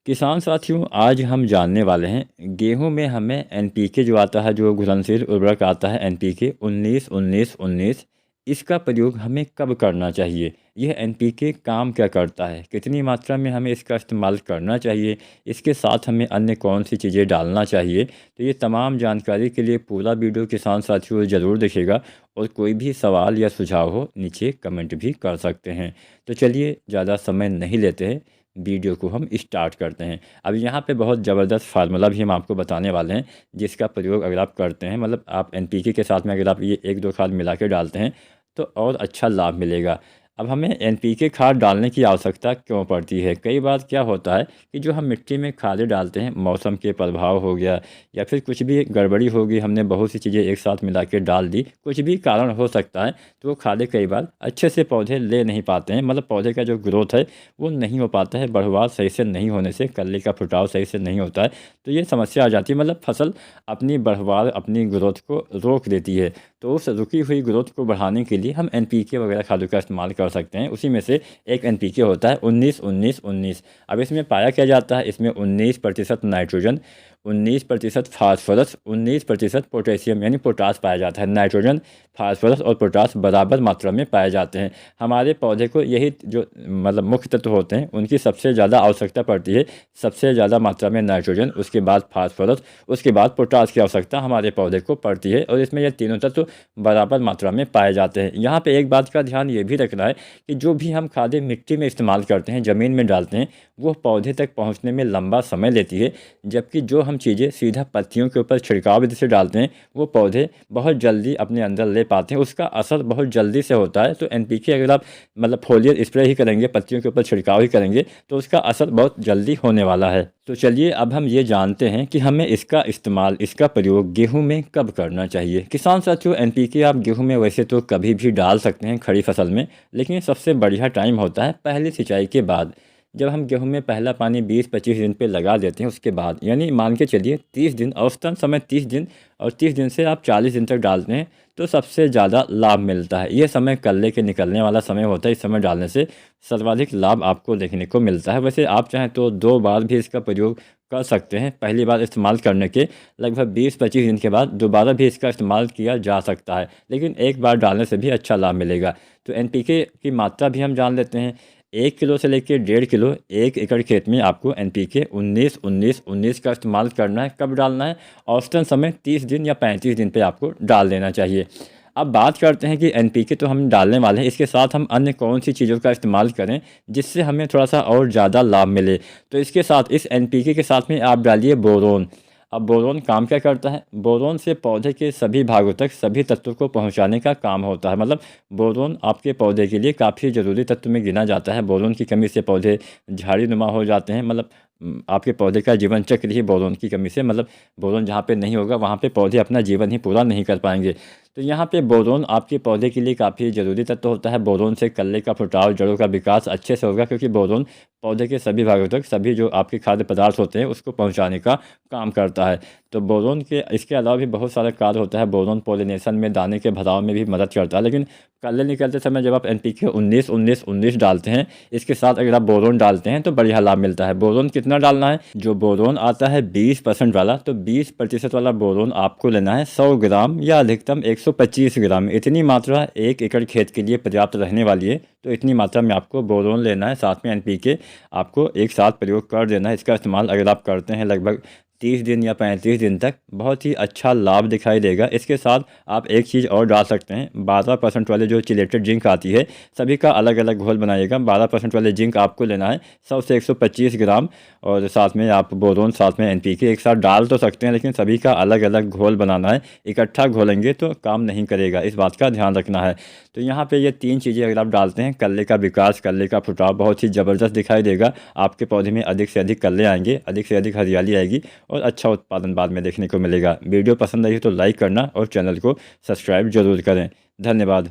किसान साथियों, आज हम जानने वाले हैं गेहूं में हमें एनपीके जो आता है, जो घुलनशील उर्वरक आता है एनपीके 19 19 19, इसका प्रयोग हमें कब करना चाहिए। यह एनपीके काम क्या करता है, कितनी मात्रा में हमें इसका इस्तेमाल करना चाहिए, इसके साथ हमें अन्य कौन सी चीज़ें डालना चाहिए। तो ये तमाम जानकारी के लिए पूरा वीडियो किसान साथियों ज़रूर देखिएगा। और कोई भी सवाल या सुझाव हो नीचे कमेंट भी कर सकते हैं। तो चलिए ज़्यादा समय नहीं लेते हैं, वीडियो को हम स्टार्ट करते हैं। अब यहाँ पे बहुत ज़बरदस्त फार्मूला भी हम आपको बताने वाले हैं, जिसका प्रयोग अगर आप करते हैं, मतलब आप एनपीके के साथ में अगर आप ये 1-2 खाद मिला के डालते हैं तो और अच्छा लाभ मिलेगा। अब हमें एनपीके खाद डालने की आवश्यकता क्यों पड़ती है। कई बार क्या होता है कि जो हम मिट्टी में खादें डालते हैं, मौसम के प्रभाव हो गया या फिर कुछ भी गड़बड़ी होगी, हमने बहुत सी चीज़ें एक साथ मिला के डाल दी, कुछ भी कारण हो सकता है, तो वो खादें कई बार अच्छे से पौधे ले नहीं पाते हैं। मतलब पौधे का जो ग्रोथ है वो नहीं हो पाता है, बढ़वार सही से नहीं होने से, कली का फुटाव सही से नहीं होता है, तो ये समस्या आ जाती है। मतलब फसल अपनी बढ़वार, अपनी ग्रोथ को रोक देती है। तो उस रुकी हुई ग्रोथ को बढ़ाने के लिए हम एनपीके वगैरह खादों का इस्तेमाल कर सकते हैं। उसी में से एक एनपीके होता है 19 19 19। अब इसमें पाया क्या जाता है, इसमें 19% नाइट्रोजन, 19% फास्फोरस, 19% पोटेशियम यानी पोटास पाया जाता है। नाइट्रोजन, फास्फोरस और पोटास बराबर मात्रा में पाए जाते हैं। हमारे पौधे को यही जो मतलब मुख्य तत्व होते हैं, उनकी सबसे ज़्यादा आवश्यकता पड़ती है। सबसे ज़्यादा मात्रा में नाइट्रोजन, उसके बाद फास्फोरस, उसके बाद पोटास की आवश्यकता हमारे पौधे को पड़ती है। और इसमें ये तीनों तत्व बराबर मात्रा में पाए जाते हैं। यहाँ पे एक बात का ध्यान ये भी रखना है कि जो भी हम खादें मिट्टी में इस्तेमाल करते हैं, ज़मीन में डालते हैं, वो पौधे तक पहुँचने में लंबा समय लेती है। जबकि जो हम चीज़ें सीधा पत्तियों के ऊपर छिड़काव विधि से डालते हैं, वो पौधे बहुत जल्दी अपने अंदर ले पाते हैं, उसका असर बहुत जल्दी से होता है। तो एनपीके अगर आप मतलब फोलियर स्प्रे ही करेंगे, पत्तियों के ऊपर छिड़काव ही करेंगे, तो उसका असर बहुत जल्दी होने वाला है। तो चलिए अब हम ये जानते हैं कि हमें इसका इस्तेमाल, इसका प्रयोग गेहूं में कब करना चाहिए। किसान साथियों, एनपीके आप गेहूं में वैसे तो कभी भी डाल सकते हैं खड़ी फसल में, लेकिन सबसे बढ़िया टाइम होता है पहली सिंचाई के बाद। जब हम गेहूं में पहला पानी 20-25 दिन पे लगा देते हैं, उसके बाद यानी मान के चलिए 30 दिन, औसतन समय 30 दिन, और 30 दिन से आप 40 दिन तक डालते हैं तो सबसे ज़्यादा लाभ मिलता है। ये समय कल्ले के निकलने वाला समय होता है। इस समय डालने से सर्वाधिक लाभ आपको देखने को मिलता है। वैसे आप चाहें तो 2 बार भी इसका प्रयोग कर सकते हैं। पहली बार इस्तेमाल करने के लगभग 20-25 दिन के बाद दोबारा भी इसका इस्तेमाल किया जा सकता है, लेकिन एक बार डालने से भी अच्छा लाभ मिलेगा। तो एनपीके की मात्रा भी हम जान लेते हैं। 1 किलो से लेकर 1.5 किलो 1 एकड़ खेत में आपको एनपीके 19 का इस्तेमाल करना है। कब डालना है? औसतन समय 30 दिन या 35 दिन पे आपको डाल देना चाहिए। अब बात करते हैं कि एनपीके तो हम डालने वाले हैं, इसके साथ हम अन्य कौन सी चीज़ों का इस्तेमाल करें जिससे हमें थोड़ा सा और ज़्यादा लाभ मिले। तो इसके साथ, इस एनपीके के साथ में आप डालिए बोरोन। अब बोरोन काम क्या करता है? बोरोन से पौधे के सभी भागों तक सभी तत्वों को पहुंचाने का काम होता है। मतलब बोरोन आपके पौधे के लिए काफ़ी ज़रूरी तत्व में गिना जाता है। बोरोन की कमी से पौधे झाड़ीनुमा हो जाते हैं। मतलब आपके पौधे का जीवन चक्र ही बोरोन की कमी से, मतलब बोरोन जहाँ पे नहीं होगा वहाँ पे पौधे अपना जीवन ही पूरा नहीं कर पाएंगे। तो यहाँ पे बोरोन आपके पौधे के लिए काफ़ी ज़रूरी तत्व होता है। बोरोन से कल्ले का फुटाव, जड़ों का विकास अच्छे से होगा, क्योंकि बोरोन पौधे के सभी भागों तक सभी जो आपके खाद्य पदार्थ होते हैं उसको पहुँचाने का काम करता है। तो बोरोन के इसके अलावा भी बहुत सारा कार्य होता है। बोरोन पॉलिनेशन में, दाने के भराव में भी मदद करता है। लेकिन कल्ले निकलते समय जब आप एनपीके 19 डालते हैं, इसके साथ अगर आप बोरोन डालते हैं तो बढ़िया लाभ मिलता है। बोरोन कितना डालना है? जो बोरोन आता है 20% वाला, तो 20% वाला बोरोन आपको लेना है 100 ग्राम या अधिकतम 125 ग्राम। इतनी मात्रा 1 एकड़ खेत के लिए पर्याप्त रहने वाली है। तो इतनी मात्रा में आपको बोरोन लेना है। साथ में एनपीके आपको एक साथ प्रयोग कर देना है। इसका इस्तेमाल अगर आप करते हैं लगभग 30 दिन या 35 दिन तक, बहुत ही अच्छा लाभ दिखाई देगा। इसके साथ आप एक चीज़ और डाल सकते हैं, 12% वाले जो चिलेटेड जिंक आती है, सभी का अलग अलग घोल बनाइएगा। 12% वाले जिंक आपको लेना है 100 से 125 ग्राम, और साथ में आप बोरोन, साथ में एनपीके एक साथ डाल तो सकते हैं, लेकिन सभी का अलग अलग घोल बनाना है। इकट्ठा घोलेंगे तो काम नहीं करेगा, इस बात का ध्यान रखना है। तो यहाँ पे ये 3 चीज़ें अगर आप डालते हैं, कल्ले का विकास, कल्ले का फुटाव बहुत ही ज़बरदस्त दिखाई देगा। आपके पौधे में अधिक से अधिक कल्ले आएंगे, अधिक से अधिक हरियाली आएगी और अच्छा उत्पादन बाद में देखने को मिलेगा। वीडियो पसंद आई तो लाइक करना और चैनल को सब्सक्राइब जरूर करें। धन्यवाद।